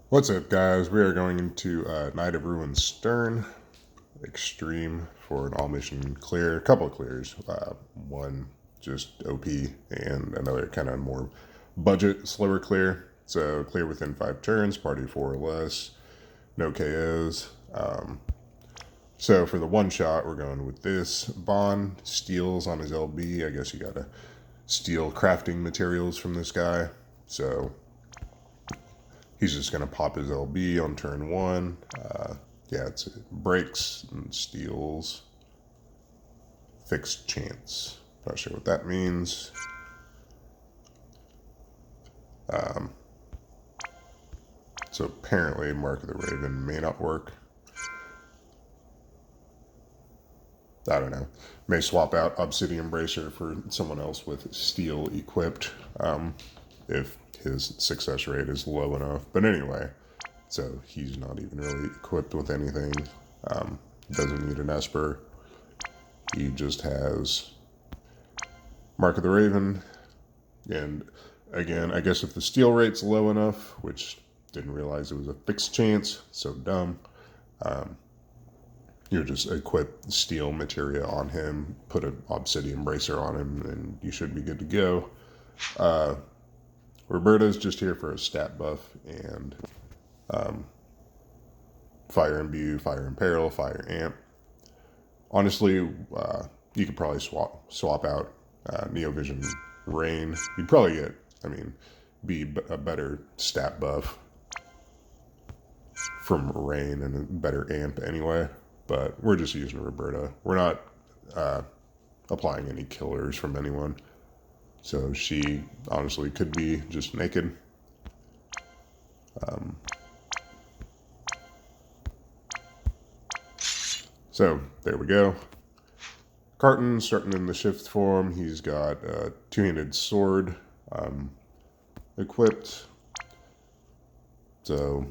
What's up, guys? We are going into Night of Ruin Stern Extreme for an all mission clear. A couple of clears. One just OP and another kind of more budget, slower clear. So clear within 5 turns, party 4 or less, no KOs. So for the one shot, we're going with this. Bond steals on his LB. I guess you gotta steal crafting materials from this guy. So he's just going to pop his LB on turn 1. Yeah, it breaks and steals. Fixed chance. Not sure what that means. So apparently Mark of the Raven may not work. I don't know. May swap out Obsidian Bracer for someone else with steel equipped if his success rate is low enough. But anyway, so he's not even really equipped with anything. Doesn't need an Esper. He just has Mark of the Raven. And again, I guess if the steal rate's low enough, which didn't realize it was a fixed chance, so dumb, you just equip steel materia on him, put an obsidian bracer on him, and you should be good to go. Roberta's just here for a stat buff and fire imbue, fire imperil, fire amp. Honestly, you could probably swap out Neovision Rain. You'd probably get, be a better stat buff from Rain and a better amp anyway. But we're just using Roberta. We're not applying any killers from anyone. So she honestly could be just naked. So there we go. Carton starting in the shift form. He's got a two-handed sword equipped. So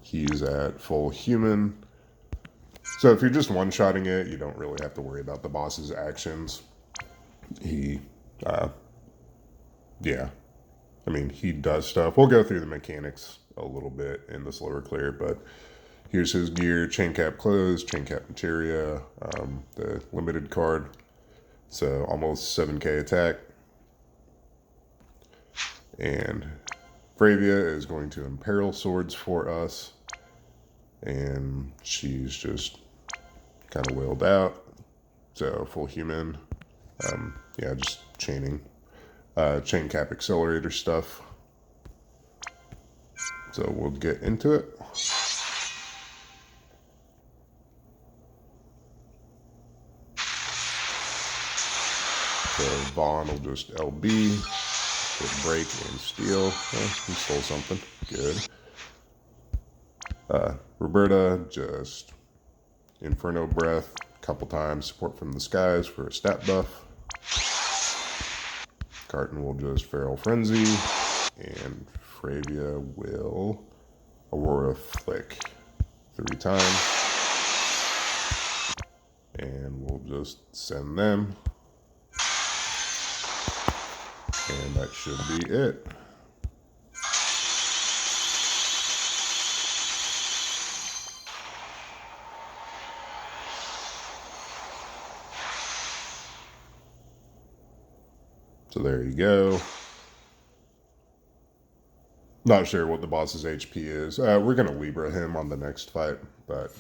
he's at full human. So if you're just one-shotting it, you don't really have to worry about the boss's actions. He does stuff. We'll go through the mechanics a little bit in the slower clear, but here's his gear: chain cap closed, chain cap materia, the limited card. So almost 7k attack. And Fravia is going to imperil swords for us. And she's just kind of wailed out. So full human. Just chaining. Chain cap accelerator stuff. So we'll get into it. So Vaughn will just LB, get break and steal. He stole something. Good. Roberta just Inferno Breath a couple times. Support from the skies for a stat buff. Carton will just Feral Frenzy. And Fravia will Aurora Flick 3 times. And we'll just send them. And that should be it. So there you go. Not sure what the boss's HP is. We're going to Libra him on the next fight, but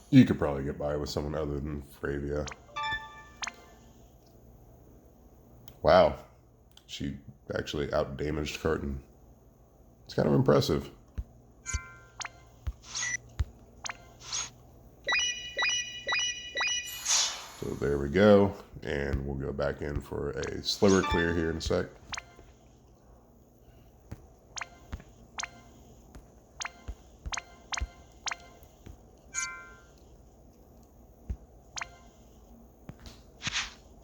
you could probably get by with someone other than Fravia. Wow. She actually out-damaged Carton. It's kind of impressive. So there we go. And we'll go back in for a slower clear here in a sec.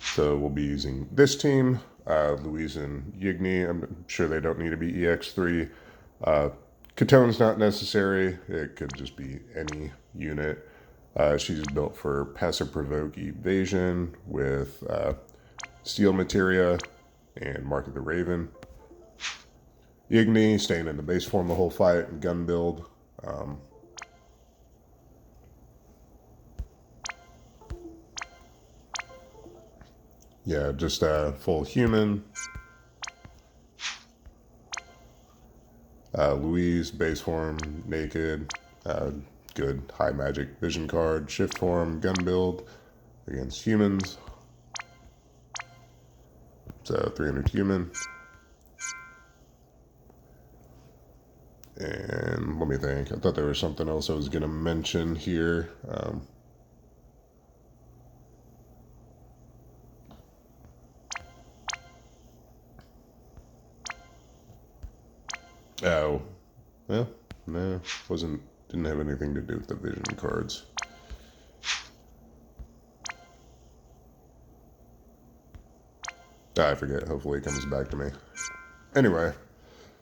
So we'll be using this team, Louise and Yigni. I'm sure they don't need to be EX3. Catone's not necessary. It could just be any unit. She's built for passive provoke evasion with steel materia and Mark of the Raven. Igni, staying in the base form the whole fight, and gun build. Yeah, just full human. Louise, base form, naked. Good high magic vision card. Shift form, gun build against humans. So 300 human. And let me think. I thought there was something else I was going to mention here. Oh, well, no, didn't have anything to do with the vision cards. I forget. Hopefully it comes back to me. Anyway,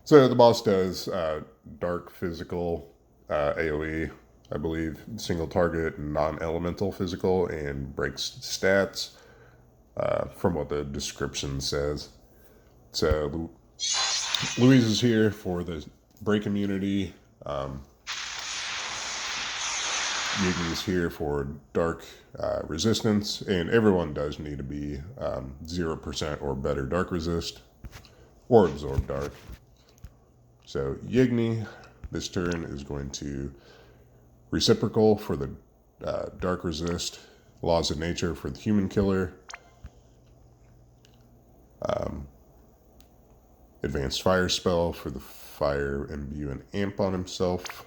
so the boss does dark physical AoE, I believe, single target, non-elemental physical, and breaks stats from what the description says. So Louise is here for the break immunity. Yigni is here for dark resistance, and everyone does need to be 0% or better dark resist or absorb dark. So Yigni, this turn, is going to reciprocal for the dark resist, laws of nature for the human killer, advanced fire spell for the fire imbue and amp on himself,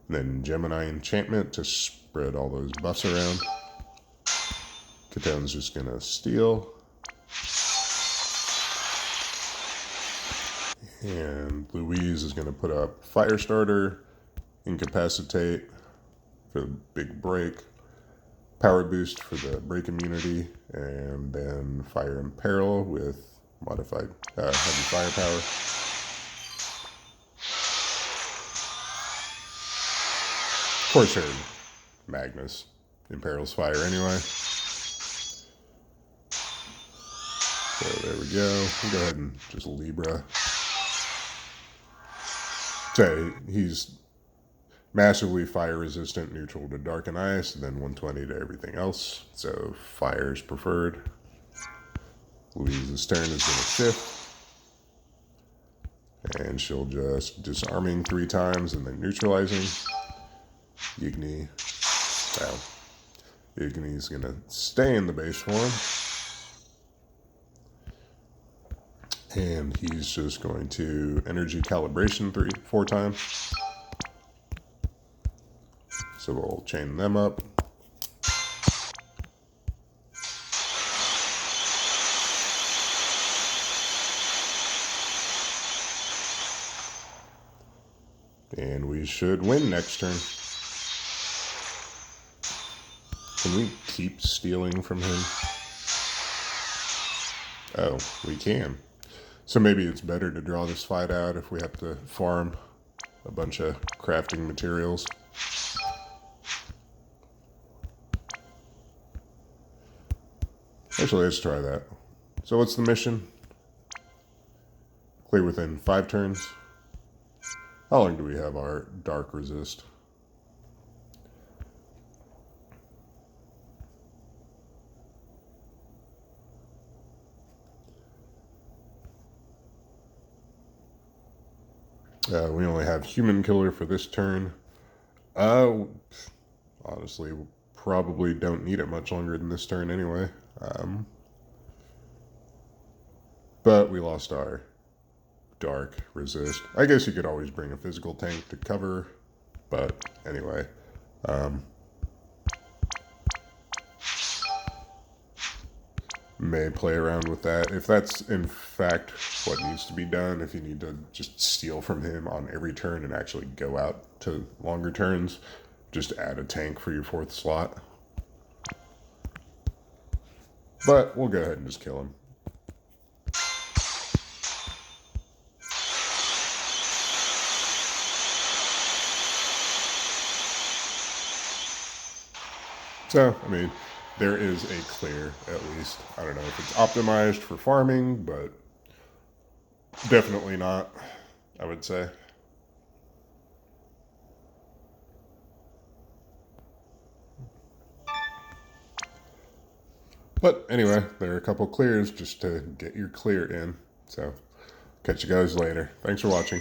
and then Gemini enchantment to spread all those buffs around. Catone's just gonna steal. And Louise is gonna put up Firestarter, Incapacitate for the big break, Power Boost for the break immunity, and then Fire Imperil with modified heavy firepower. Of course, her Magnus imperils fire anyway. So there we go. We'll go ahead and just Libra. So he's massively fire resistant, neutral to dark and ice, and then 120 to everything else. So fire is preferred. Louise's turn is going to shift. And she'll just disarming 3 times and then neutralizing. Yigni. Wow. Yigni's going to stay in the base form. And he's just going to energy calibration 4 times. So we'll chain them up. And we should win next turn. Can we keep stealing from him? Oh, we can. So maybe it's better to draw this fight out if we have to farm a bunch of crafting materials. Actually, let's try that. So what's the mission? Clear within 5 turns. How long do we have our dark resist? We only have human killer for this turn. Honestly, we probably don't need it much longer than this turn anyway. But we lost our dark resist. I guess you could always bring a physical tank to cover, but anyway. May play around with that. If that's in fact what needs to be done, if you need to just steal from him on every turn and actually go out to longer turns, just add a tank for your 4th slot. But we'll go ahead and just kill him. So, I mean, there is a clear, at least. I don't know if it's optimized for farming, but definitely not. I would say. But anyway, there are a couple clears just to get your clear in. So catch you guys later. Thanks for watching.